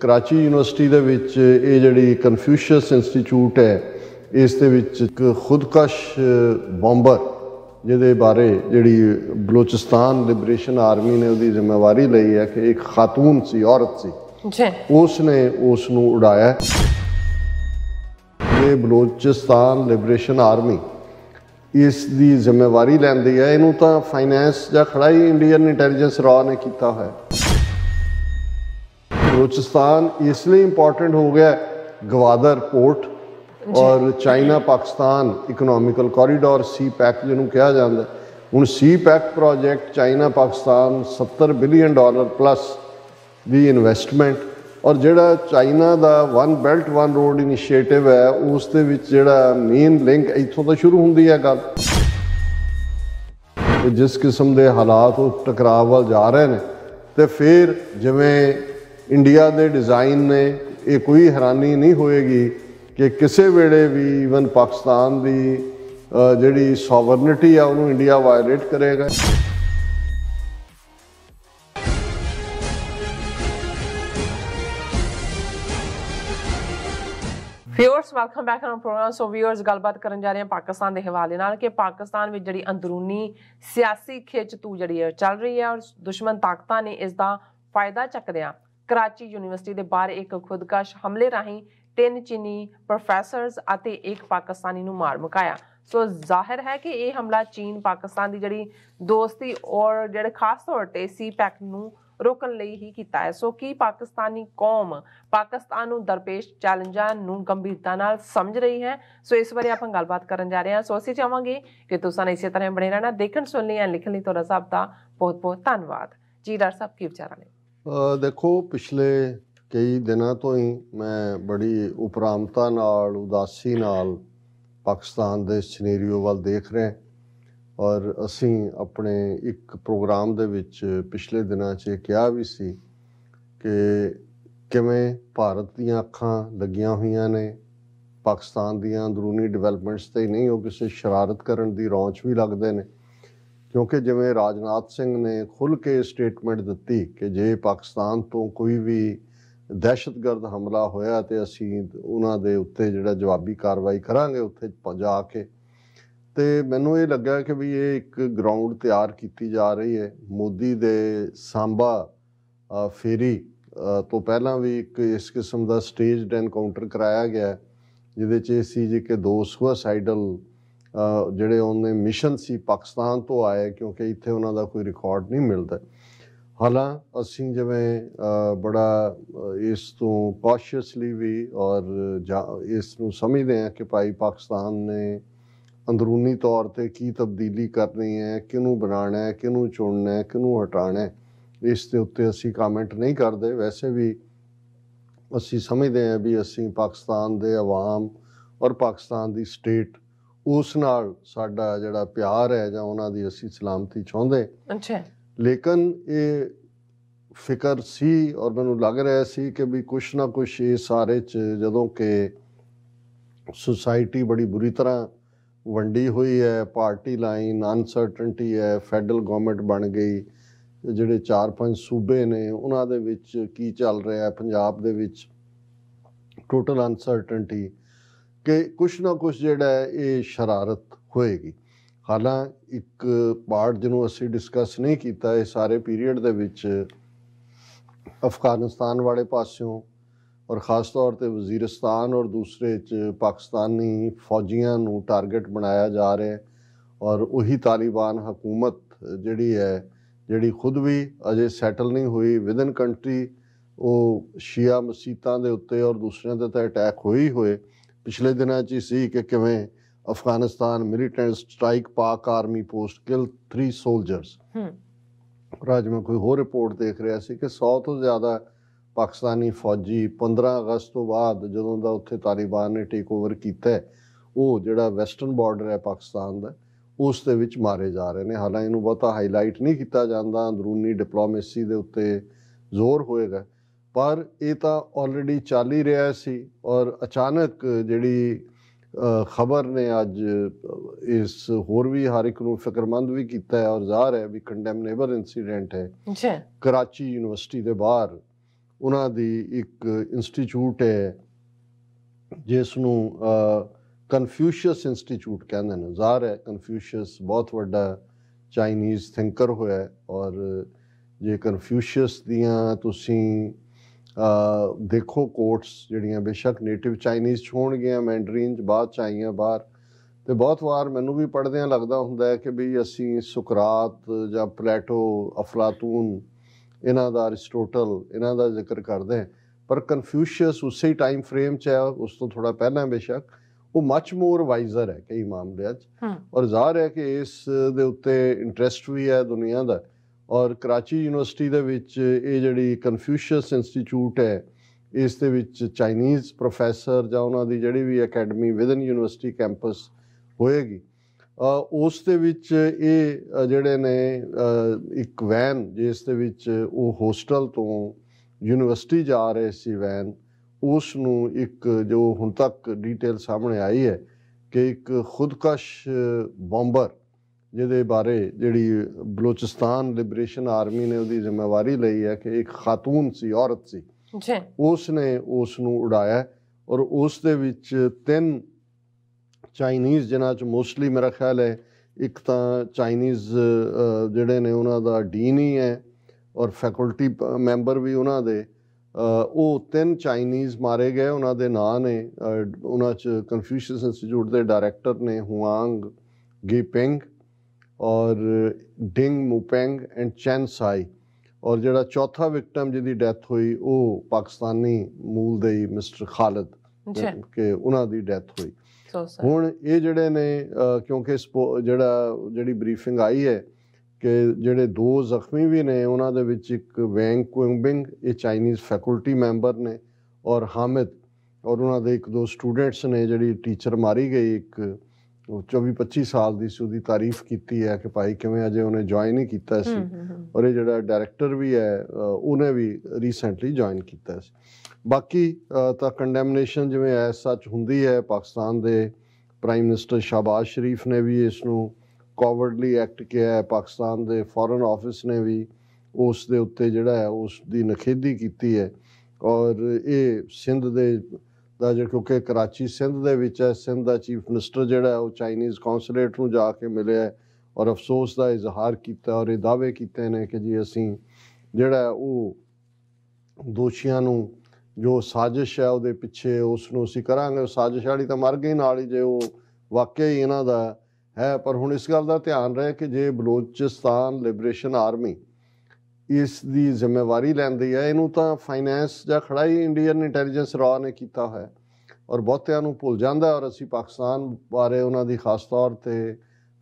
Karachi university दे विच ये जिहड़ी Confucius institute है इस दे विच एक खुदकश बॉम्बर जिहदे बारे जिहड़ी बलोचिस्तान लिबरेशन आर्मी ने उहदी जिम्मेवारी लई है कि एक खातून सी, औरत सी, उसने उसनूं उड़ाया। ये बलोचिस्तान लिबरेशन आर्मी इस दी जिम्मेवारी लैंदी है। इनू तां फाइनैंस जां खड़ा ही इंडियन इंटैलीजेंस रॉ ने कीता होया। बलोचिस्तान इसलिए इंपॉर्टेंट हो गया गवादर पोर्ट और China Pakistan economical corridor CPEC जिन्हों कहा जाता है। हुण CPEC project China Pakistan $70 billion plus की इन्वेस्टमेंट और जिहड़ा चाइना दा one belt one road initiative है उस दे विच जिहड़ा मेन लिंक इत्थों तो शुरू हुंदी है गल। जिस किस्म के हालात वो टकराव वाल जा रहे हैं तो फिर जिवें इंडिया के डिज़ाइन ने ये कोई हैरानी नहीं होएगी कि किसी वेले भी ईवन पाकिस्तान की जिहड़ी सॉवरनिटी है उन्होंने इंडिया वायलेट करेगा। Viewers welcome back on programme. So viewers गलबात करन जा रहे हैं पाकिस्तान के हवाले नाल कि पाकिस्तान में जिहड़ी अंदरूनी सियासी खिच तू जिहड़ी चल रही है और दुश्मन ताकतां ने इसका फायदा चकदियां कराची यूनिवर्सिटी के बाहर एक खुदकश हमले राही 3 चीनी प्रोफैसरस अते एक पाकिस्तानी नूं मार मुकाया। सो जाहिर है कि यह हमला चीन पाकिस्तान की जिहड़ी दोस्ती और जिहड़े खास तौर पर CPEC नूं रोकण लई ही कीता है। सो की पाकिस्तानी कौम पाकिस्तान नूं दरपेश चैलेंजां नूं गंभीरता नाल समझ रही है। सो इस बारे आपां गलबात करन जा रहे हैं। सो असीं चाहांगे कि तुसां ने इसे तरह बने रहना, देखण सुणन लई लिखण लई तुहाडा सब दा बहुत बहुत धन्नवाद जी। डॉक्टर साहब की विचार ने? देखो पिछले कई दिनों तो ही मैं बड़ी उपरामता नाल उदासी नाल पाकिस्तान के सिनेरियो वाल देख रहे हैं और असी अपने एक प्रोग्राम दे विच पिछले दिनों च कहा भी सी कि किवें भारत दीयां अखां लगियां होईयां ने पाकिस्तान दीयां अंदरूनी डिवेलपमेंट्स ते नहीं, वो किसी शरारत करन दी रौंच भी लगदे ने। क्योंकि जिवें राजनाथ सिंह ने खुल के स्टेटमेंट दी कि जे पाकिस्तान तो कोई भी दहशतगर्द हमला होया तो असी उन्हां दे उत्ते जिहड़ा जवाबी कार्रवाई करांगे उत्थे जाके, तो मैनूं ये लगा कि भी ये एक ग्राउंड तैयार की जा रही है। मोदी दे सांबा फेरी तो पहला भी एक इस किस्म का स्टेज्ड एनकाउंटर कराया गया जिहदे च सी जी के 2 सुसाइडल ਜਿਹੜੇ ਉਹਨੇ ਮਿਸ਼ਨ ਸੀ ਪਾਕਿਸਤਾਨ ਤੋਂ ਆਏ ਕਿਉਂਕਿ ਇੱਥੇ ਉਹਨਾਂ ਦਾ ਕੋਈ ਰਿਕਾਰਡ ਨਹੀਂ ਮਿਲਦਾ। ਹਾਲਾਂ ਅਸੀਂ ਜਿਵੇਂ ਬੜਾ ਇਸ ਤੋਂ ਕੌਸ਼ੀਅਸਲੀ ਵੀ ਔਰ ਇਸ ਨੂੰ ਸਮਝਦੇ ਹਾਂ ਕਿ ਭਾਈ ਪਾਕਿਸਤਾਨ ਨੇ ਅੰਦਰੂਨੀ ਤੌਰ 'ਤੇ ਕੀ ਤਬਦੀਲੀ ਕਰਨੀ ਹੈ, ਕਿਹਨੂੰ ਬਣਾਉਣਾ ਹੈ, ਕਿਹਨੂੰ ਚੁਣਨਾ ਹੈ, ਕਿਹਨੂੰ ਹਟਾਉਣਾ ਹੈ, ਇਸ ਦੇ ਉੱਤੇ ਅਸੀਂ ਕਾਮੈਂਟ ਨਹੀਂ ਕਰਦੇ। ਵੈਸੇ ਵੀ ਅਸੀਂ ਸਮਝਦੇ ਹਾਂ ਵੀ ਅਸੀਂ ਪਾਕਿਸਤਾਨ ਦੇ ਅਵਾਮ ਔਰ ਪਾਕਿਸਤਾਨ ਦੀ ਸਟੇਟ ਉਸ ਨਾਲ ਸਾਡਾ ਜਿਹੜਾ ਪਿਆਰ ਹੈ ਜਾਂ ਉਹਨਾਂ ਦੀ ਅਸੀਂ ਸਲਾਮਤੀ ਚਾਹੁੰਦੇ। ਅੱਛਾ, ਲੇਕਿਨ ਇਹ ਫਿਕਰ ਸੀ ਔਰ ਮੈਨੂੰ ਲੱਗ ਰਿਹਾ ਸੀ ਕਿ ਵੀ ਕੁਛ ਨਾ ਕੁਛ ਇਹ ਸਾਰੇ 'ਚ ਜਦੋਂ ਕਿ ਸੁਸਾਇਟੀ ਬੜੀ ਬੁਰੀ ਤਰ੍ਹਾਂ ਵੰਡੀ ਹੋਈ ਹੈ, ਪਾਰਟੀ ਲਾਈਨ ਅਨਸਰਟਨਟੀ ਹੈ, ਫੈਡਰਲ ਗੌਰਮੈਂਟ ਬਣ ਗਈ, ਜਿਹੜੇ 4-5 ਸੂਬੇ ਨੇ ਉਹਨਾਂ ਦੇ ਵਿੱਚ ਕੀ ਚੱਲ ਰਿਹਾ, ਪੰਜਾਬ ਦੇ ਵਿੱਚ ਟੋਟਲ ਅਨਸਰਟਨਟੀ ਕਿ ਕੁਛ ਨਾ ਕੁਛ ਜਿਹੜਾ ਇਹ ਸ਼ਰਾਰਤ ਹੋਏਗੀ। ਹਾਲਾਂ ਇੱਕ ਪਾਰਟ ਜਿਹਨੂੰ ਅਸੀਂ ਡਿਸਕਸ ਨਹੀਂ ਕੀਤਾ ਇਹ ਸਾਰੇ ਪੀਰੀਅਡ ਦੇ ਵਿੱਚ ਅਫਗਾਨਿਸਤਾਨ ਵਾਲੇ ਪਾਸਿਓਂ ਔਰ ख़ास तौर ਤੇ ਵਜ਼ੀਰਿਸਤਾਨ ਔਰ ਦੂਸਰੇ 'ਚ ਪਾਕਿਸਤਾਨੀ ਫੌਜੀਆਂ ਨੂੰ ਟਾਰਗੇਟ ਬਣਾਇਆ ਜਾ ਰਿਹਾ ਔਰ ਉਹੀ ਤਾਲਿਬਾਨ ਹਕੂਮਤ ਜਿਹੜੀ ਹੈ ਜਿਹੜੀ ਖੁਦ ਵੀ ਅਜੇ ਸੈਟਲ ਨਹੀਂ ਹੋਈ ਵਿਦਨ ਕੰਟਰੀ, ਉਹ ਸ਼ੀਆ ਮਸੀਤਾਂ ਦੇ ਉੱਤੇ ਔਰ ਦੂਸਰਿਆਂ ਦੇ ਤਾਂ ਅਟੈਕ ਹੋਏ ਹੋਏ। पिछले दिनों च सी कि किवें अफगानिस्तान मिलिटेंट स्ट्राइक पाक आर्मी पोस्ट किल 3 सोल्जर्स। और अज मैं कोई होर रिपोर्ट देख रहा सी कि 100 तो ज़्यादा पाकिस्तानी फौजी 15 अगस्त तो बाद जदों दा उत्थे तालिबान ने टेक ओवर किया वो जिहड़ा वैसटर्न बॉर्डर है पाकिस्तान का उस दे विच मारे जा रहे हैं। हालांकि इनू बहुता हाईलाइट नहीं किया जाता, अंदरूनी डिप्लोमेसी के उत्ते जोर होएगा, पर यह तो ऑलरेडी चल ही रहा सी और अचानक जिहड़ी खबर ने अज इस होर भी हर एक नूं फिक्रमंद भी किया है और ज़ाहिर है भी कंडेमनेबल इंसीडेंट है। कराची यूनिवर्सिटी के बाहर ਉਹਨਾਂ ਦੀ ਇੱਕ ਇੰਸਟੀਚਿਊਟ ਹੈ ਜਿਸ ਨੂੰ ਕਨਫਿਊਸ਼ੀਅਸ ਇੰਸਟੀਚਿਊਟ ਕਹਿੰਦੇ ਨੇ। ਜ਼ਾਹਰ ਹੈ ਕਨਫਿਊਸ਼ੀਅਸ ਬਹੁਤ ਵੱਡਾ ਚਾਈਨੀਜ਼ ਥਿੰਕਰ ਹੋਇਆ, ਔਰ ਜੇ ਕਨਫਿਊਸ਼ੀਅਸ ਦੀਆਂ ਤੁਸੀਂ ਦੇਖੋ ਕੋਟਸ ਜਿਹੜੀਆਂ ਬੇਸ਼ੱਕ ਨੇਟਿਵ ਚਾਈਨੀਜ਼ 'ਚ ਹੋਣਗੀਆਂ, ਮੈਂਡਰੀਨ 'ਚ ਬਾਅਦ 'ਚ ਆਈਆਂ ਬਾਹਰ, ਅਤੇ ਬਹੁਤ ਵਾਰ ਮੈਨੂੰ ਵੀ ਪੜ੍ਹਦਿਆਂ ਲੱਗਦਾ ਹੁੰਦਾ ਹੈ ਕਿ ਵੀ ਅਸੀਂ ਸੁਕਰਾਤ ਜਾਂ ਪਲੈਟੋ, ਅਫਲਾਤੂਨ, ਇਹਨਾਂ ਦਾ, ਅਰਿਸਟੋਟਲ, ਇਹਨਾਂ ਦਾ ਜ਼ਿਕਰ ਕਰਦੇ, ਪਰ ਕਨਫਿਊਸ਼ੀਅਸ ਉਸੇ ਟਾਈਮ ਫਰੇਮ 'ਚ ਹੈ, ਉਸ ਤੋਂ ਥੋੜ੍ਹਾ ਪਹਿਲਾਂ ਬੇਸ਼ੱਕ, ਉਹ ਮੱਚ ਮੋਰ ਵਾਈਜ਼ਰ ਹੈ ਕਈ ਮਾਮਲਿਆਂ 'ਚ। ਔਰ ਜ਼ਾਹਰ ਹੈ ਕਿ ਇਸ ਦੇ ਉੱਤੇ ਇੰਟਰਸਟ ਵੀ ਹੈ ਦੁਨੀਆ ਦਾ। ਔਰ ਕਰਾਚੀ ਯੂਨੀਵਰਸਿਟੀ ਦੇ ਵਿੱਚ ਇਹ ਜਿਹੜੀ ਕਨਫਿਊਸ਼ੀਅਸ ਇੰਸਟੀਚਿਊਟ ਹੈ, ਇਸ ਦੇ ਵਿੱਚ ਚਾਈਨੀਜ਼ ਪ੍ਰੋਫੈਸਰ ਜਾਂ ਉਹਨਾਂ ਦੀ ਜਿਹੜੀ ਵੀ ਅਕੈਡਮੀ ਵਿਦਨ ਯੂਨੀਵਰਸਿਟੀ ਕੈਂਪਸ ਹੋਏਗੀ, ਉਸ ਦੇ ਵਿੱਚ ਇਹ ਜਿਹੜੇ ਨੇ ਇੱਕ ਵੈਨ ਜਿਸ ਦੇ ਵਿੱਚ ਉਹ ਹੋਸਟਲ ਤੋਂ ਯੂਨੀਵਰਸਿਟੀ ਜਾ ਰਹੇ ਸੀ ਵੈਨ, ਉਸ ਨੂੰ ਇੱਕ ਜੋ ਹੁਣ ਤੱਕ ਡੀਟੇਲ ਸਾਹਮਣੇ ਆਈ ਹੈ ਕਿ ਇੱਕ ਖੁਦਕਸ਼ ਬੰਬਰ ਜਿਹਦੇ ਬਾਰੇ ਜਿਹੜੀ ਬਲੋਚਿਸਤਾਨ ਲਿਬਰੇਸ਼ਨ ਆਰਮੀ ਨੇ ਉਹਦੀ ਜ਼ਿੰਮੇਵਾਰੀ ਲਈ ਹੈ ਕਿ ਇੱਕ ਖਾਤੂਨ ਸੀ, ਔਰਤ ਸੀ, ਉਸ ਨੇ ਉਸ ਨੂੰ ਉਡਾਇਆ। ਔਰ ਉਸ ਦੇ ਵਿੱਚ 3 ਚਾਈਨੀਜ਼, ਜਿਨ੍ਹਾਂ 'ਚ ਮੋਸਟਲੀ ਮੇਰਾ ਖਿਆਲ ਹੈ ਇੱਕ ਤਾਂ ਚਾਈਨੀਜ਼ ਜਿਹੜੇ ਨੇ ਉਹਨਾਂ ਦਾ ਡੀਨ ਹੀ ਹੈ ਔਰ ਫੈਕਲਟੀ ਮੈਂਬਰ ਵੀ ਉਹਨਾਂ ਦੇ, ਉਹ 3 ਚਾਈਨੀਜ਼ ਮਾਰੇ ਗਏ। ਉਹਨਾਂ ਦੇ ਨਾਂ ਨੇ, ਉਹਨਾਂ 'ਚ ਕਨਫਿਊਸ਼ੀਅਸ ਇੰਸਟੀਚਿਊਟ ਦੇ ਡਾਇਰੈਕਟਰ ਨੇ ਹੁਆਂਗ ਗੀਪਿੰਗ ਔਰ ਡਿੰਗ ਮੂਪੈਂਗ ਐਂਡ ਚੈਨ ਸਾਈ, ਔਰ ਜਿਹੜਾ ਚੌਥਾ ਵਿਕਟਮ ਜਿਹਦੀ ਡੈਥ ਹੋਈ ਉਹ ਪਾਕਿਸਤਾਨੀ ਮੂਲ ਦੇ ਮਿਸਟਰ ਖਾਲਿਦ, ਕਿ ਉਹਨਾਂ ਦੀ ਡੈਥ ਹੋਈ। ਹੁਣ ਇਹ ਜਿਹੜੇ ਨੇ ਕਿਉਂਕਿ ਜਿਹੜੀ ਬਰੀਫਿੰਗ ਆਈ ਹੈ ਕਿ ਜਿਹੜੇ 2 ਜ਼ਖਮੀ ਵੀ ਨੇ, ਉਹਨਾਂ ਦੇ ਵਿੱਚ ਇੱਕ ਵੈਂਗ ਕੁਇੰਗਬਿੰਗ, ਇਹ ਚਾਈਨੀਜ਼ ਫੈਕਲਟੀ ਮੈਂਬਰ ਨੇ, ਔਰ ਹਾਮਿਦ, ਔਰ ਉਹਨਾਂ ਦੇ 1-2 ਸਟੂਡੈਂਟਸ ਨੇ। ਜਿਹੜੀ ਟੀਚਰ ਮਾਰੀ ਗਈ ਇੱਕ 24-25 ਸਾਲ ਦੀ ਸੀ, ਉਹਦੀ ਤਾਰੀਫ ਕੀਤੀ ਹੈ ਕਿ ਭਾਈ ਕਿਵੇਂ ਅਜੇ ਉਹਨੇ ਜੁਆਇਨ ਹੀ ਕੀਤਾ ਸੀ, ਔਰ ਇਹ ਜਿਹੜਾ ਡਾਇਰੈਕਟਰ ਵੀ ਹੈ ਉਹਨੇ ਵੀ ਰੀਸੈਂਟਲੀ ਜੁਆਇਨ ਕੀਤਾ ਸੀ। ਬਾਕੀ ਤਾਂ ਕੰਡੈਮਨੇਸ਼ਨ ਜਿਵੇਂ ਐਸ ਸੱਚ ਹੁੰਦੀ ਹੈ, ਪਾਕਿਸਤਾਨ ਦੇ ਪ੍ਰਾਈਮ ਮਿਨਿਸਟਰ ਸ਼ਹਬਾਜ਼ ਸ਼ਰੀਫ ਨੇ ਵੀ ਇਸ ਨੂੰ ਕੋਵਰਡਲੀ ਐਕਟ ਕਿਹਾ ਹੈ, ਪਾਕਿਸਤਾਨ ਦੇ ਫੋਰਨ ਆਫਿਸ ਨੇ ਵੀ ਉਸ ਦੇ ਉੱਤੇ ਜਿਹੜਾ ਹੈ ਉਸ ਦੀ ਨਿਖੇਧੀ ਕੀਤੀ ਹੈ। ਔਰ ਇਹ ਸਿੰਧ ਦਾ ਕਿਉਂਕਿ ਕਰਾਚੀ ਸਿੰਧ ਦੇ ਵਿੱਚ ਹੈ, ਸਿੰਧ ਦਾ ਚੀਫ ਮਿਨਿਸਟਰ ਜਿਹੜਾ ਉਹ ਚਾਈਨੀਜ਼ ਕੌਂਸੂਲੇਟ ਨੂੰ ਜਾ ਕੇ ਮਿਲਿਆ ਔਰ ਅਫਸੋਸ ਦਾ ਇਜ਼ਹਾਰ ਕੀਤਾ ਔਰ ਇਹ ਦਾਅਵੇ ਕੀਤੇ ਨੇ ਕਿ ਜੀ ਅਸੀਂ ਜਿਹੜਾ ਉਹ ਦੋਸ਼ੀਆਂ ਨੂੰ, ਜੋ ਸਾਜ਼ਿਸ਼ ਹੈ ਉਹਦੇ ਪਿੱਛੇ, ਉਸ ਨੂੰ ਅਸੀਂ ਕਰਾਂਗੇ। ਸਾਜ਼ਿਸ਼ ਵਾਲੀ ਤਾਂ ਮਰ ਗਈ ਨਾਲ ਹੀ, ਜੇ ਉਹ ਵਾਕਿਆ ਹੀ ਇਹਨਾਂ ਦਾ ਹੈ। ਪਰ ਹੁਣ ਇਸ ਗੱਲ ਦਾ ਧਿਆਨ ਰਹੇ ਕਿ ਜੇ ਬਲੋਚਿਸਤਾਨ ਲਿਬਰੇਸ਼ਨ ਆਰਮੀ ਇਸ ਦੀ ਜ਼ਿੰਮੇਵਾਰੀ ਲੈਂਦੀ ਹੈ, ਇਹਨੂੰ ਤਾਂ ਫਾਈਨੈਂਸ ਜਾਂ ਖੜਾ ਹੀ ਇੰਡੀਅਨ ਇੰਟੈਲੀਜੈਂਸ ਰਾ ਨੇ ਕੀਤਾ ਹੋਇਆ, ਔਰ ਬਹੁਤਿਆਂ ਨੂੰ ਭੁੱਲ ਜਾਂਦਾ। ਔਰ ਅਸੀਂ ਪਾਕਿਸਤਾਨ ਬਾਰੇ, ਉਹਨਾਂ ਦੀ ਖਾਸ ਤੌਰ 'ਤੇ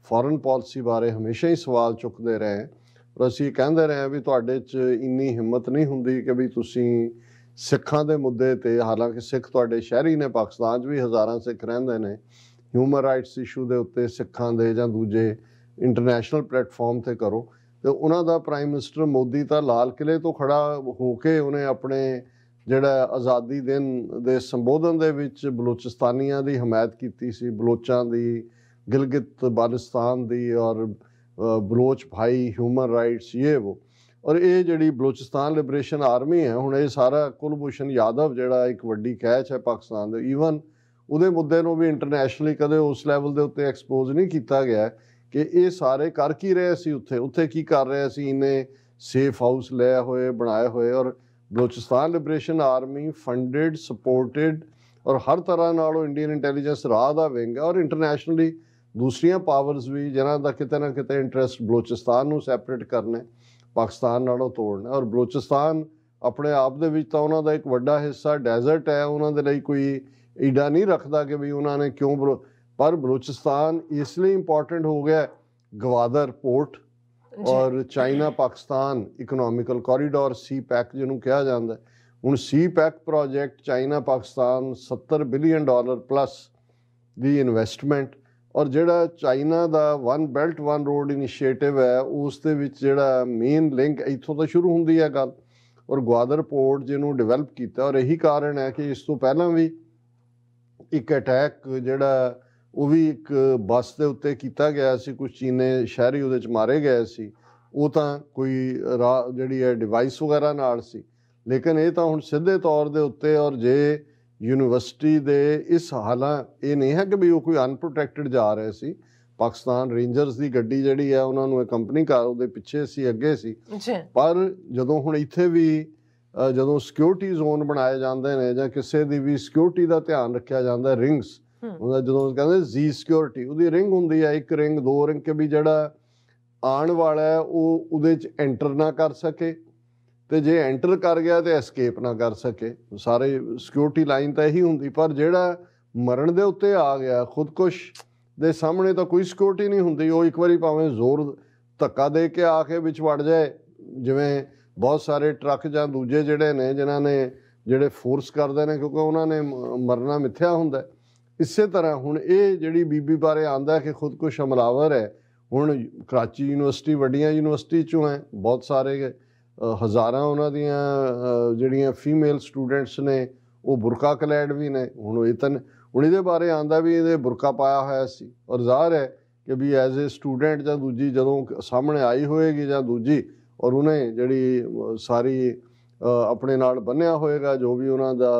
ਫੋਰਨ ਪਾਲਿਸੀ ਬਾਰੇ ਹਮੇਸ਼ਾ ਹੀ ਸਵਾਲ ਚੁੱਕਦੇ ਰਹੇ, ਔਰ ਅਸੀਂ ਕਹਿੰਦੇ ਰਹੇ ਵੀ ਤੁਹਾਡੇ 'ਚ ਇੰਨੀ ਹਿੰਮਤ ਨਹੀਂ ਹੁੰਦੀ ਕਿ ਵੀ ਤੁਸੀਂ ਸਿੱਖਾਂ ਦੇ ਮੁੱਦੇ 'ਤੇ, ਹਾਲਾਂਕਿ ਸਿੱਖ ਤੁਹਾਡੇ ਸ਼ਹਿਰੀ ਨੇ, ਪਾਕਿਸਤਾਨ 'ਚ ਵੀ ਹਜ਼ਾਰਾਂ ਸਿੱਖ ਰਹਿੰਦੇ ਨੇ, ਹਿਊਮਨ ਰਾਈਟਸ ਇਸ਼ੂ ਦੇ ਉੱਤੇ ਸਿੱਖਾਂ ਦੇ ਜਾਂ ਦੂਜੇ ਇੰਟਰਨੈਸ਼ਨਲ ਪਲੇਟਫਾਰਮ 'ਤੇ ਕਰੋ। ਅਤੇ ਉਹਨਾਂ ਦਾ ਪ੍ਰਾਈਮ ਮਿਨਿਸਟਰ ਮੋਦੀ ਤਾਂ ਲਾਲ ਕਿਲ੍ਹੇ ਤੋਂ ਖੜਾ ਹੋ ਕੇ ਉਹਨੇ ਆਪਣੇ ਜਿਹੜਾ ਆਜ਼ਾਦੀ ਦਿਨ ਦੇ ਸੰਬੋਧਨ ਦੇ ਵਿੱਚ ਬਲੋਚਿਸਤਾਨੀਆਂ ਦੀ ਹਮਾਇਤ ਕੀਤੀ ਸੀ, ਬਲੋਚਾਂ ਦੀ, ਗਿਲਗਿਤ ਬਾਲਟਿਸਤਾਨ ਦੀ, ਔਰ ਬਲੋਚ ਭਾਈ, ਹਿਊਮਨ ਰਾਈਟਸ, ਉਹ। ਔਰ ਇਹ ਜਿਹੜੀ ਬਲੋਚਿਸਤਾਨ ਲਿਬਰੇਸ਼ਨ ਆਰਮੀ ਹੈ, ਹੁਣ ਇਹ ਸਾਰਾ ਕੁਲਭੂਸ਼ਣ ਯਾਦਵ ਜਿਹੜਾ ਇੱਕ ਵੱਡੀ ਕੈਚ ਹੈ ਪਾਕਿਸਤਾਨ ਦੇ, ਈਵਨ ਉਹਦੇ ਮੁੱਦੇ ਨੂੰ ਵੀ ਇੰਟਰਨੈਸ਼ਨਲੀ ਕਦੇ ਉਸ ਲੈਵਲ ਦੇ ਉੱਤੇ ਐਕਸਪੋਜ਼ ਨਹੀਂ ਕੀਤਾ ਗਿਆ ਕਿ ਇਹ ਸਾਰੇ ਕਰ ਕੀ ਰਹੇ ਸੀ, ਉੱਥੇ ਕੀ ਕਰ ਰਹੇ ਸੀ, ਇਹਨੇ ਸੇਫ ਹਾਊਸ ਲਏ ਹੋਏ, ਬਣਾਏ ਹੋਏ। ਔਰ Balochistan liberation army funded, supported, ਔਰ ਹਰ ਤਰ੍ਹਾਂ ਨਾਲ ਉਹ ਇੰਡੀਅਨ ਇੰਟੈਲੀਜੈਂਸ ਰਾਹ ਦਾ ਵਿੰਗ ਹੈ, ਔਰ ਇੰਟਰਨੈਸ਼ਨਲੀ ਦੂਸਰੀਆਂ ਪਾਵਰਸ ਵੀ ਜਿਨ੍ਹਾਂ ਦਾ ਕਿਤੇ ਨਾ ਕਿਤੇ ਇੰਟਰਸਟ ਬਲੋਚਿਸਤਾਨ ਨੂੰ ਸੈਪਰੇਟ ਕਰਨਾ, ਪਾਕਿਸਤਾਨ ਨਾਲੋਂ ਤੋੜਨਾ। ਔਰ ਬਲੋਚਿਸਤਾਨ ਆਪਣੇ ਆਪ ਦੇ ਵਿੱਚ ਤਾਂ ਉਹਨਾਂ ਦਾ ਇੱਕ ਵੱਡਾ ਹਿੱਸਾ ਡੈਜ਼ਰਟ ਹੈ, ਉਹਨਾਂ ਦੇ ਲਈ ਕੋਈ ਈਡਾ ਨਹੀਂ ਰੱਖਦਾ ਕਿ ਵੀ ਉਹਨਾਂ ਨੇ ਕਿਉਂ, ਪਰ ਬਲੋਚਿਸਤਾਨ ਇਸ ਲਈ ਇੰਪੋਰਟੈਂਟ ਹੋ ਗਿਆ, ਗਵਾਦਰ ਪੋਰਟ ਔਰ China Pakistan economical corridor, CPEC ਜਿਹਨੂੰ ਕਿਹਾ ਜਾਂਦਾ। ਹੁਣ CPEC project China Pakistan $70 billion plus ਦੀ ਇਨਵੈਸਟਮੈਂਟ, ਔਰ ਜਿਹੜਾ ਚਾਈਨਾ ਦਾ one belt one road initiative ਹੈ, ਉਸ ਦੇ ਵਿੱਚ ਜਿਹੜਾ ਮੇਨ ਲਿੰਕ ਇੱਥੋਂ ਤੋਂ ਸ਼ੁਰੂ ਹੁੰਦੀ ਹੈ ਗੱਲ, ਔਰ ਗਵਾਦਰ ਪੋਰਟ ਜਿਹਨੂੰ ਡਿਵੈਲਪ ਕੀਤਾ। ਔਰ ਇਹੀ ਕਾਰਨ ਹੈ ਕਿ ਇਸ ਤੋਂ ਪਹਿਲਾਂ ਵੀ ਇੱਕ ਅਟੈਕ ਜਿਹੜਾ ਉਹ ਵੀ ਇੱਕ ਬੱਸ ਦੇ ਉੱਤੇ ਕੀਤਾ ਗਿਆ ਸੀ, ਕੁਝ ਚੀਨੇ ਸ਼ਹਿਰੀ ਉਹਦੇ 'ਚ ਮਾਰੇ ਗਏ ਸੀ, ਉਹ ਤਾਂ ਕੋਈ ਜਿਹੜੀ ਹੈ ਡਿਵਾਈਸ ਵਗੈਰਾ ਨਾਲ ਸੀ, ਲੇਕਿਨ ਇਹ ਤਾਂ ਹੁਣ ਸਿੱਧੇ ਤੌਰ ਦੇ ਉੱਤੇ ਔਰ ਜੇ ਯੂਨੀਵਰਸਿਟੀ ਦੇ ਇਸ ਹਾਲਾਂ ਇਹ ਨਹੀਂ ਹੈ ਕਿ ਵੀ ਉਹ ਕੋਈ ਅਨਪ੍ਰੋਟੈਕਟਡ ਜਾ ਰਹੇ ਸੀ। ਪਾਕਿਸਤਾਨ ਰੇਂਜਰਸ ਦੀ ਗੱਡੀ ਜਿਹੜੀ ਹੈ ਉਹਨਾਂ ਨੂੰ ਅਕੰਪਨੀ ਕਰ ਉਹਦੇ ਪਿੱਛੇ ਸੀ, ਅੱਗੇ ਸੀ। ਪਰ ਜਦੋਂ ਹੁਣ ਇੱਥੇ ਵੀ ਜਦੋਂ ਸਿਕਿਉਰਿਟੀ ਜ਼ੋਨ ਬਣਾਏ ਜਾਂਦੇ ਨੇ ਜਾਂ ਕਿਸੇ ਦੀ ਵੀ ਸਿਕਿਉਰਿਟੀ ਦਾ ਧਿਆਨ ਰੱਖਿਆ ਜਾਂਦਾ, ਰਿੰਗਸ ਉਹਦਾ ਜਦੋਂ ਕਹਿੰਦੇ ਜੀ ਸਿਕਿਉਰਿਟੀ, ਉਹਦੀ ਰਿੰਗ ਹੁੰਦੀ ਹੈ, ਇੱਕ ਰਿੰਗ, ਦੋ ਰਿੰਗ, ਕਿ ਵੀ ਜਿਹੜਾ ਆਉਣ ਵਾਲਾ ਹੈ ਉਹ ਉਹਦੇ 'ਚ ਐਂਟਰ ਨਾ ਕਰ ਸਕੇ ਤੇ ਜੇ ਐਂਟਰ ਕਰ ਗਿਆ ਤੇ ਐਸਕੇਪ ਨਾ ਕਰ ਸਕੇ। ਸਾਰੇ ਸਿਕਿਉਰਿਟੀ ਲਾਈਨ ਤਾਂ ਇਹੀ ਹੁੰਦੀ। ਪਰ ਜਿਹੜਾ ਮਰਨ ਦੇ ਉੱਤੇ ਆ ਗਿਆ, ਖੁਦਕੁਸ਼ ਦੇ ਸਾਹਮਣੇ ਤਾਂ ਕੋਈ ਸਿਕਿਉਰਿਟੀ ਨਹੀਂ ਹੁੰਦੀ। ਉਹ ਇੱਕ ਵਾਰੀ ਭਾਵੇਂ ਜ਼ੋਰ ਧੱਕਾ ਦੇ ਕੇ ਆ ਕੇ ਵਿੱਚ ਵੜ ਜਾਏ, ਜਿਵੇਂ ਬਹੁਤ ਸਾਰੇ ਟਰੱਕ ਜਾਂ ਦੂਜੇ ਜਿਹੜੇ ਨੇ ਜਿਨ੍ਹਾਂ ਨੇ ਜਿਹੜੇ ਫੋਰਸ ਕਰਦੇ ਨੇ ਕਿਉਂਕਿ ਉਹਨਾਂ ਨੇ ਮਰਨਾ ਮਿੱਥਿਆ ਹੁੰਦਾ। ਇਸੇ ਤਰ੍ਹਾਂ ਹੁਣ ਇਹ ਜਿਹੜੀ ਬੀਬੀ ਬਾਰੇ ਆਉਂਦਾ ਕਿ ਖੁਦਕੁਸ਼ ਹਮਲਾਵਰ ਹੈ। ਹੁਣ ਕਰਾਚੀ ਯੂਨੀਵਰਸਿਟੀ ਵੱਡੀਆਂ ਯੂਨੀਵਰਸਿਟੀ 'ਚੋਂ ਹੈ, ਬਹੁਤ ਸਾਰੇ ਹਜ਼ਾਰਾਂ ਉਹਨਾਂ ਦੀਆਂ ਜਿਹੜੀਆਂ ਫੀਮੇਲ ਸਟੂਡੈਂਟਸ ਨੇ ਉਹ ਬੁਰਕਾ ਕਲੈਡ ਵੀ ਨੇ। ਹੁਣ ਹੁਣ ਇਹਦੇ ਬਾਰੇ ਆਉਂਦਾ ਵੀ ਇਹਦੇ ਬੁਰਕਾ ਪਾਇਆ ਹੋਇਆ ਸੀ ਔਰ ਜ਼ਾਹਰ ਹੈ ਕਿ ਵੀ ਐਜ਼ ਏ ਸਟੂਡੈਂਟ ਜਾਂ ਦੂਜੀ ਜਦੋਂ ਸਾਹਮਣੇ ਆਈ ਹੋਏਗੀ ਜਾਂ ਦੂਜੀ ਔਰ ਉਹਨੇ ਜਿਹੜੀ ਸਾਰੀ ਆਪਣੇ ਨਾਲ ਬੰਨਿਆ ਹੋਏਗਾ ਜੋ ਵੀ ਉਹਨਾਂ ਦਾ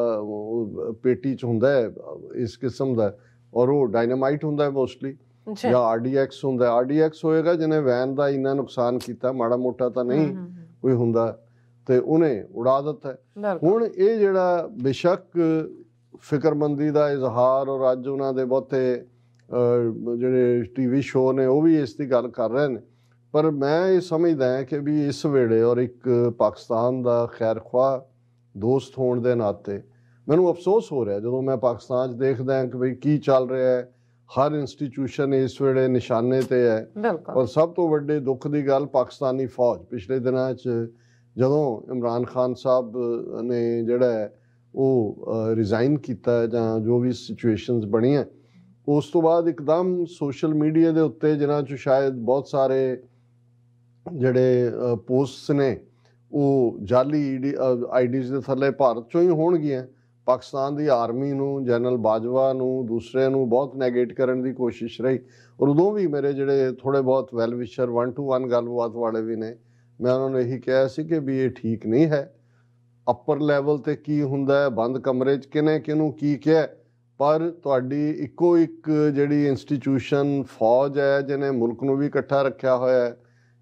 ਪੇਟੀ 'ਚ ਹੁੰਦਾ ਹੈ ਇਸ ਕਿਸਮ ਦਾ, ਔਰ ਉਹ ਡਾਇਨਾਮਾਈਟ ਹੁੰਦਾ ਮੋਸਟਲੀ ਜਾਂ RDX ਹੁੰਦਾ। RDX ਹੋਏਗਾ ਜਿਹਨੇ ਵੈਨ ਦਾ ਇੰਨਾ ਨੁਕਸਾਨ ਕੀਤਾ, ਮਾੜਾ ਮੋਟਾ ਤਾਂ ਨਹੀਂ ਕੋਈ ਹੁੰਦਾ, ਤੇ ਉਹਨੇ ਉਡਾ ਦਿੱਤਾ। ਹੁਣ ਇਹ ਜਿਹੜਾ ਬੇਸ਼ੱਕ ਫਿਕਰਮੰਦੀ ਦਾ ਇਜ਼ਹਾਰ ਔਰ ਅੱਜ ਉਹਨਾਂ ਦੇ ਬਹੁਤੇ ਜਿਹੜੇ TV ਸ਼ੋਅ ਨੇ ਉਹ ਵੀ ਇਸ ਦੀ ਗੱਲ ਕਰ ਰਹੇ ਨੇ, ਪਰ ਮੈਂ ਇਹ ਸਮਝਦਾ ਹਾਂ ਕਿ ਵੀ ਇਸ ਵੇਲੇ ਔਰ ਇੱਕ ਪਾਕਿਸਤਾਨ ਦਾ ਖੈਰਖਵਾਹ ਦੋਸਤ ਹੋਣ ਦੇ ਨਾਤੇ ਮੈਨੂੰ ਅਫਸੋਸ ਹੋ ਰਿਹਾ ਜਦੋਂ ਮੈਂ ਪਾਕਿਸਤਾਨ 'ਚ ਦੇਖਦਾ ਕਿ ਬਈ ਕੀ ਚੱਲ ਰਿਹਾ ਹੈ। ਹਰ ਇੰਸਟੀਟਿਊਸ਼ਨ ਇਸ ਵੇਲੇ ਨਿਸ਼ਾਨੇ ਤੇ ਹੈ ਔਰ ਸਭ ਤੋਂ ਵੱਡੇ ਦੁੱਖ ਦੀ ਗੱਲ ਪਾਕਿਸਤਾਨੀ ਫੌਜ ਪਿਛਲੇ ਦਿਨਾਂ 'ਚ ਜਦੋਂ ਇਮਰਾਨ ਖਾਨ ਸਾਹਿਬ ਨੇ ਜਿਹੜਾ ਉਹ ਰਿਜ਼ਾਈਨ ਕੀਤਾ ਜਾਂ ਜੋ ਵੀ ਸਿਚੁਏਸ਼ਨਸ ਬਣੀਆਂ, ਉਸ ਤੋਂ ਬਾਅਦ ਇੱਕਦਮ ਸੋਸ਼ਲ ਮੀਡੀਆ ਦੇ ਉੱਤੇ ਜਿਨ੍ਹਾਂ 'ਚ ਸ਼ਾਇਦ ਬਹੁਤ ਸਾਰੇ ਜਿਹੜੇ ਪੋਸਟਸ ਨੇ ਉਹ ਜਾਲੀ ਆਈਡੀਜ਼ ਦੇ ਥੱਲੇ ਭਾਰਤ 'ਚੋਂ ਹੀ ਹੋਣਗੀਆਂ। ਪਾਕਿਸਤਾਨ ਦੀ ਆਰਮੀ ਨੂੰ, ਜਨਰਲ ਬਾਜਵਾ ਨੂੰ, ਦੂਸਰਿਆਂ ਨੂੰ ਬਹੁਤ ਨੈਗੇਟ ਕਰਨ ਦੀ ਕੋਸ਼ਿਸ਼ ਰਹੀ ਔਰ ਉਦੋਂ ਵੀ ਮੇਰੇ ਜਿਹੜੇ ਥੋੜ੍ਹੇ ਬਹੁਤ ਵੈਲ ਵਿਸ਼ਰ 1-to-1 ਗੱਲਬਾਤ ਵਾਲੇ ਵੀ ਨੇ, ਮੈਂ ਉਹਨਾਂ ਨੂੰ ਇਹੀ ਕਿਹਾ ਸੀ ਕਿ ਵੀ ਇਹ ਠੀਕ ਨਹੀਂ ਹੈ। ਅੱਪਰ ਲੈਵਲ 'ਤੇ ਕੀ ਹੁੰਦਾ ਹੈ, ਬੰਦ ਕਮਰੇ 'ਚ ਕਿਹਨੇ ਕਿਹਨੂੰ ਕੀ ਕਿਹਾ, ਪਰ ਤੁਹਾਡੀ ਇੱਕੋ ਇੱਕ ਜਿਹੜੀ ਇੰਸਟੀਟਿਊਸ਼ਨ ਫੌਜ ਹੈ ਜਿਹਨੇ ਮੁਲਕ ਨੂੰ ਵੀ ਇਕੱਠਾ ਰੱਖਿਆ ਹੋਇਆ ਹੈ,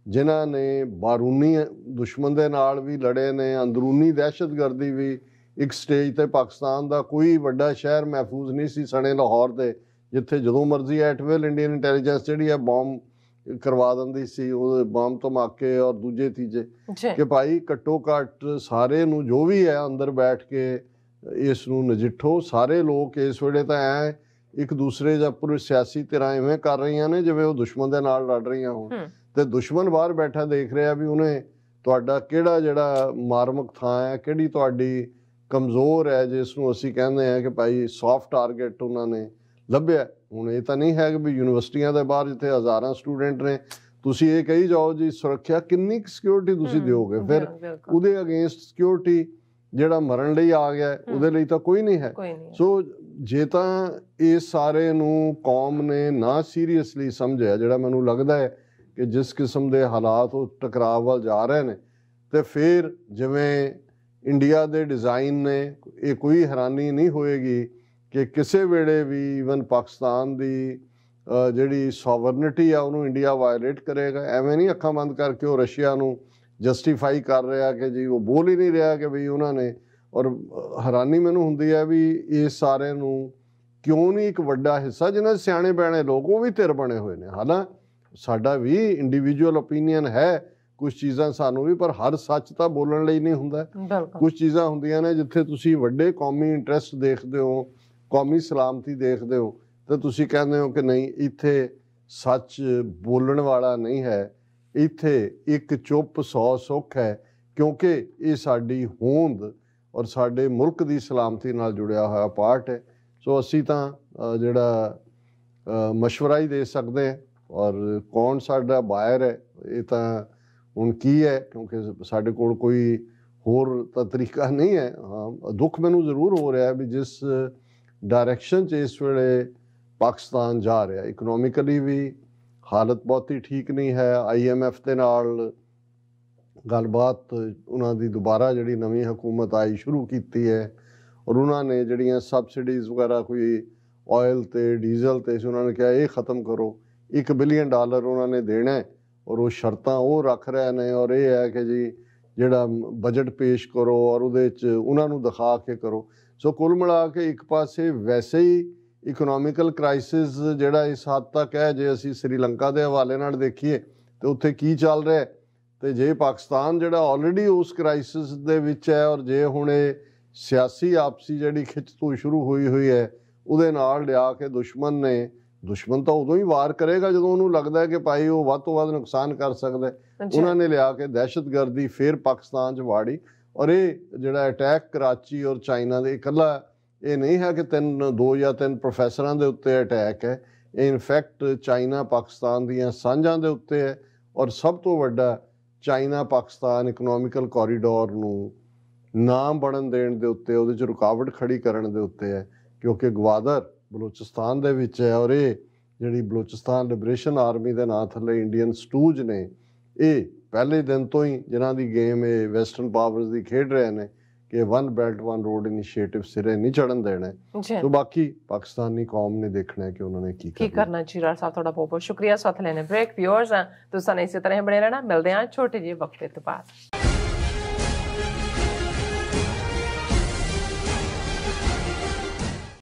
ਜਿਨ੍ਹਾਂ ਨੇ ਬਾਰੂਨੀ ਦੁਸ਼ਮਣ ਦੇ ਨਾਲ ਵੀ ਲੜੇ ਨੇ, ਅੰਦਰੂਨੀ ਦਹਿਸ਼ਤਗਰਦੀ ਵੀ। ਇੱਕ ਸਟੇਜ 'ਤੇ ਪਾਕਿਸਤਾਨ ਦਾ ਕੋਈ ਵੱਡਾ ਸ਼ਹਿਰ ਮਹਿਫੂਜ਼ ਨਹੀਂ ਸੀ ਸਣੇ ਲਾਹੌਰ ਦੇ, ਜਿੱਥੇ ਜਦੋਂ ਮਰਜ਼ੀ ਐਟ ਵਿਲ ਇੰਡੀਅਨ ਇੰਟੈਲੀਜੈਂਸ ਜਿਹੜੀ ਹੈ ਬੌਂਬ ਕਰਵਾ ਦਿੰਦੀ ਸੀ, ਉਹ ਬੰਬ ਧਮਾਕੇ ਔਰ ਦੂਜੇ ਤੀਜੇ, ਕਿ ਭਾਈ ਘੱਟੋ ਘੱਟ ਸਾਰੇ ਨੂੰ ਜੋ ਵੀ ਹੈ ਅੰਦਰ ਬੈਠ ਕੇ ਇਸ ਨੂੰ ਨਜਿੱਠੋ। ਸਾਰੇ ਲੋਕ ਇਸ ਵੇਲੇ ਤਾਂ ਐ ਇੱਕ ਦੂਸਰੇ ਜਾਂ ਪੂਰੇ ਸਿਆਸੀ ਧਿਰਾਂ ਇਵੇਂ ਕਰ ਰਹੀਆਂ ਨੇ ਜਿਵੇਂ ਉਹ ਦੁਸ਼ਮਣ ਦੇ ਨਾਲ ਲੜ ਰਹੀਆਂ ਹੋਣ, ਤੇ ਦੁਸ਼ਮਣ ਬਾਹਰ ਬੈਠਾ ਦੇਖ ਰਿਹਾ ਵੀ ਉਹਨੇ ਤੁਹਾਡਾ ਕਿਹੜਾ ਜਿਹੜਾ ਮਾਰਮਕ ਥਾਂ ਹੈ, ਕਿਹੜੀ ਤੁਹਾਡੀ ਕਮਜ਼ੋਰ ਹੈ ਜਿਸ ਨੂੰ ਅਸੀਂ ਕਹਿੰਦੇ ਹਾਂ ਕਿ ਭਾਈ ਸੌਫਟ ਟਾਰਗੇਟ ਉਹਨਾਂ ਨੇ ਲੱਭਿਆ। ਹੁਣ ਇਹ ਤਾਂ ਨਹੀਂ ਹੈ ਕਿ ਵੀ ਯੂਨੀਵਰਸਿਟੀਆਂ ਦੇ ਬਾਹਰ ਜਿੱਥੇ ਹਜ਼ਾਰਾਂ ਸਟੂਡੈਂਟ ਨੇ ਤੁਸੀਂ ਇਹ ਕਹੀ ਜਾਓ ਜੀ ਸੁਰੱਖਿਆ, ਕਿੰਨੀ ਸਿਕਿਉਰਿਟੀ ਤੁਸੀਂ ਦਿਓਗੇ? ਫਿਰ ਉਹਦੇ ਅਗੇਂਸਟ ਸਿਕਿਉਰਿਟੀ ਜਿਹੜਾ ਮਰਨ ਲਈ ਆ ਗਿਆ ਉਹਦੇ ਲਈ ਤਾਂ ਕੋਈ ਨਹੀਂ ਹੈ। ਸੋ ਜੇ ਤਾਂ ਇਸ ਸਾਰੇ ਨੂੰ ਕੌਮ ਨੇ ਨਾ ਸੀਰੀਅਸਲੀ ਸਮਝਿਆ, ਜਿਹੜਾ ਮੈਨੂੰ ਲੱਗਦਾ ਹੈ ਕਿ ਜਿਸ ਕਿਸਮ ਦੇ ਹਾਲਾਤ ਉਹ ਟਕਰਾਅ ਵੱਲ ਜਾ ਰਹੇ ਨੇ, ਤੇ ਫਿਰ ਜਿਵੇਂ ਇੰਡੀਆ ਦੇ ਡਿਜ਼ਾਈਨ ਨੇ, ਇਹ ਕੋਈ ਹੈਰਾਨੀ ਨਹੀਂ ਹੋਏਗੀ ਕਿ ਕਿਸੇ ਵੇਲੇ ਵੀ ਈਵਨ ਪਾਕਿਸਤਾਨ ਦੀ ਜਿਹੜੀ ਸੋਵਰਨਿਟੀ ਆ ਉਹਨੂੰ ਇੰਡੀਆ ਵਾਇਲੇਟ ਕਰੇਗਾ। ਐਵੇਂ ਨਹੀਂ ਅੱਖਾਂ ਬੰਦ ਕਰਕੇ ਉਹ ਰਸ਼ੀਆ ਨੂੰ ਜਸਟੀਫਾਈ ਕਰ ਰਿਹਾ ਕਿ ਜੀ ਉਹ ਬੋਲ ਹੀ ਨਹੀਂ ਰਿਹਾ ਕਿ ਵੀ ਉਹਨਾਂ ਨੇ। ਔਰ ਹੈਰਾਨੀ ਮੈਨੂੰ ਹੁੰਦੀ ਹੈ ਵੀ ਇਸ ਸਾਰੇ ਨੂੰ ਕਿਉਂ ਨਹੀਂ ਇੱਕ ਵੱਡਾ ਹਿੱਸਾ ਜਿਹਨਾਂ ਸਿਆਣੇ ਬਿਆਣੇ ਲੋਕ ਉਹ ਵੀ ਧਿਰ ਬਣੇ ਹੋਏ ਨੇ। ਹਾਲਾਂਕਿ ਸਾਡਾ ਵੀ ਇੰਡੀਵਿਜੂਅਲ ਓਪੀਨੀਅਨ ਹੈ ਕੁਝ ਚੀਜ਼ਾਂ ਸਾਨੂੰ ਵੀ, ਪਰ ਹਰ ਸੱਚ ਤਾਂ ਬੋਲਣ ਲਈ ਨਹੀਂ ਹੁੰਦਾ। ਕੁਝ ਚੀਜ਼ਾਂ ਹੁੰਦੀਆਂ ਨੇ ਜਿੱਥੇ ਤੁਸੀਂ ਵੱਡੇ ਕੌਮੀ ਇੰਟਰਸਟ ਦੇਖਦੇ ਹੋ, ਕੌਮੀ ਸਲਾਮਤੀ ਦੇਖਦੇ ਹੋ, ਤੇ ਤੁਸੀਂ ਕਹਿੰਦੇ ਹੋ ਕਿ ਨਹੀਂ ਇੱਥੇ ਸੱਚ ਬੋਲਣ ਵਾਲਾ ਨਹੀਂ ਹੈ, ਇੱਥੇ ਇੱਕ ਚੁੱਪ 100 ਸੁੱਖ ਹੈ, ਕਿਉਂਕਿ ਇਹ ਸਾਡੀ ਹੋਂਦ ਔਰ ਸਾਡੇ ਮੁਲਕ ਦੀ ਸਲਾਮਤੀ ਨਾਲ ਜੁੜਿਆ ਹੋਇਆ ਪਾਰਟ ਹੈ। ਸੋ ਅਸੀਂ ਤਾਂ ਜਿਹੜਾ ਮਸ਼ਵਰਾ ਹੀ ਦੇ ਸਕਦੇ ਹਾਂ, ਔਰ ਕੌਣ ਸਾਡਾ ਬਾਇਰ ਹੈ ਇਹ ਤਾਂ ਹੁਣ ਕੀ ਹੈ, ਕਿਉਂਕਿ ਸਾਡੇ ਕੋਲ ਕੋਈ ਹੋਰ ਤਾਂ ਤਰੀਕਾ ਨਹੀਂ ਹੈ। ਹਾਂ, ਦੁੱਖ ਮੈਨੂੰ ਜ਼ਰੂਰ ਹੋ ਰਿਹਾ ਵੀ ਜਿਸ ਡਾਇਰੈਕਸ਼ਨ 'ਚ ਇਸ ਵੇਲੇ ਪਾਕਿਸਤਾਨ ਜਾ ਰਿਹਾ, ਇਕਨੋਮਿਕਲੀ ਵੀ ਹਾਲਤ ਬਹੁਤੀ ਠੀਕ ਨਹੀਂ ਹੈ। IMF ਦੇ ਨਾਲ ਗੱਲਬਾਤ ਉਹਨਾਂ ਦੀ ਦੁਬਾਰਾ ਜਿਹੜੀ ਨਵੀਂ ਹਕੂਮਤ ਆਈ ਸ਼ੁਰੂ ਕੀਤੀ ਹੈ ਔਰ ਉਹਨਾਂ ਨੇ ਜਿਹੜੀਆਂ ਸਬਸਿਡੀਜ਼ ਵਗੈਰਾ ਕੋਈ ਆਇਲ ਤੇ ਡੀਜ਼ਲ ਤੇ ਸੀ ਉਹਨਾਂ ਨੇ ਕਿਹਾ ਇਹ ਖਤਮ ਕਰੋ। $1 ਬਿਲੀਅਨ ਉਹਨਾਂ ਨੇ ਦੇਣਾ ਹੈ ਔਰ ਉਹ ਸ਼ਰਤਾਂ ਉਹ ਰੱਖ ਰਹੇ ਨੇ ਔਰ ਇਹ ਹੈ ਕਿ ਜੀ ਜਿਹੜਾ ਬਜਟ ਪੇਸ਼ ਕਰੋ ਔਰ ਉਹਦੇ 'ਚ ਉਹਨਾਂ ਨੂੰ ਦਿਖਾ ਕੇ ਕਰੋ। ਸੋ ਕੁੱਲ ਮਿਲਾ ਕੇ ਇੱਕ ਪਾਸੇ ਵੈਸੇ ਹੀ ਇਕਨੋਮਿਕਲ ਕ੍ਰਾਈਸਿਸ ਜਿਹੜਾ ਇਸ ਹੱਦ ਤੱਕ ਹੈ, ਜੇ ਅਸੀਂ ਸ੍ਰੀਲੰਕਾ ਦੇ ਹਵਾਲੇ ਨਾਲ ਦੇਖੀਏ ਤੇ ਉੱਥੇ ਕੀ ਚੱਲ ਰਿਹਾ ਤੇ ਜੇ ਪਾਕਿਸਤਾਨ ਜਿਹੜਾ ਆਲਰੇਡੀ ਉਸ ਕ੍ਰਾਈਸਿਸ ਦੇ ਵਿੱਚ ਹੈ ਔਰ ਜੇ ਹੁਣ ਇਹ ਸਿਆਸੀ ਆਪਸੀ ਜਿਹੜੀ ਖਿੱਚਤੂ ਸ਼ੁਰੂ ਹੋਈ ਹੈ ਉਹਦੇ ਨਾਲ ਲਿਆ ਕੇ ਦੁਸ਼ਮਣ ਤਾਂ ਉਦੋਂ ਹੀ ਵਾਰ ਕਰੇਗਾ ਜਦੋਂ ਉਹਨੂੰ ਲੱਗਦਾ ਹੈ ਕਿ ਭਾਈ ਉਹ ਵੱਧ ਤੋਂ ਵੱਧ ਨੁਕਸਾਨ ਕਰ ਸਕਦਾ ਹੈ। ਉਹਨਾਂ ਨੇ ਲਿਆ ਕੇ ਦਹਿਸ਼ਤਗਰਦੀ ਫਿਰ ਪਾਕਿਸਤਾਨ 'ਚ ਵਾੜੀ ਔਰ ਇਹ ਜਿਹੜਾ ਅਟੈਕ ਕਰਾਚੀ ਔਰ ਚਾਈਨਾ ਦੇ ਇਕੱਲਾ ਇਹ ਨਹੀਂ ਹੈ ਕਿ 2 ਜਾਂ 3 ਪ੍ਰੋਫੈਸਰਾਂ ਦੇ ਉੱਤੇ ਅਟੈਕ ਹੈ, ਇਹ ਇਨਫੈਕਟ ਚਾਈਨਾ ਪਾਕਿਸਤਾਨ ਦੀਆਂ ਸਾਂਝਾਂ ਦੇ ਉੱਤੇ ਹੈ ਔਰ ਸਭ ਤੋਂ ਵੱਡਾ ਚਾਈਨਾ ਪਾਕਿਸਤਾਨ ਇਕਨੋਮਿਕਲ ਕੋਰੀਡੋਰ ਨੂੰ ਨਾ ਬਣਨ ਦੇਣ ਦੇ ਉੱਤੇ, ਉਹਦੇ 'ਚ ਰੁਕਾਵਟ ਖੜੀ ਕਰਨ ਦੇ ਉੱਤੇ ਹੈ ਕਿਉਂਕਿ ਗਵਾਦਰ ਬਲੋਚਿਸਤਾਨ ਦੇ ਵਿੱਚ ਹੈ ਔਰ ਇਹ ਜਿਹੜੀ ਬਲੋਚਿਸਤਾਨ ਲਿਬਰੇਸ਼ਨ ਆਰਮੀ ਦੇ ਨਾਂ ਥੱਲੇ ਇੰਡੀਅਨ ਸਟੂਜ ਨੇ ਇਹ ਪਹਿਲੇ ਦਿਨ ਤੋਂ ਹੀ ਜਿਨ੍ਹਾਂ ਦੀ ਗੇਮ ਇਹ ਵੈਸਟਰਨ ਪਾਵਰਸ ਦੀ ਖੇਡ ਰਹੇ ਨੇ ਕਿ 1 ਬੈਲਟ 1 ਰੋਡ ਇਨੀਸ਼ੀਏਟਿਵ ਸਿਰੇ ਨਹੀਂ ਚੜਨ ਦੇਣਾ। ਸੋ ਬਾਕੀ ਪਾਕਿਸਤਾਨੀ ਕੌਮ ਨੇ ਦੇਖਣਾ ਹੈ ਕਿ ਉਹਨਾਂ ਨੇ ਕੀ ਕਰਨਾ। ਚੀਰਾਲ ਸਾਹਿਬ ਤੁਹਾਡਾ ਬਹੁਤ ਬਹੁਤ ਸ਼ੁਕਰੀਆ। ਸਾਥ ਲੈਣੇ ਬ੍ਰੇਕ ਵਿਊਅਰਸ ਤੁਸੀਂ ਇਸੇ ਤਰ੍ਹਾਂ ਬਣੇ ਰਹਿਣਾ। ਮਿਲਦੇ ਹਾਂ ਛੋਟੇ ਜਿਹੇ ਵਕਫੇ ਤੋਂ ਬਾਅਦ।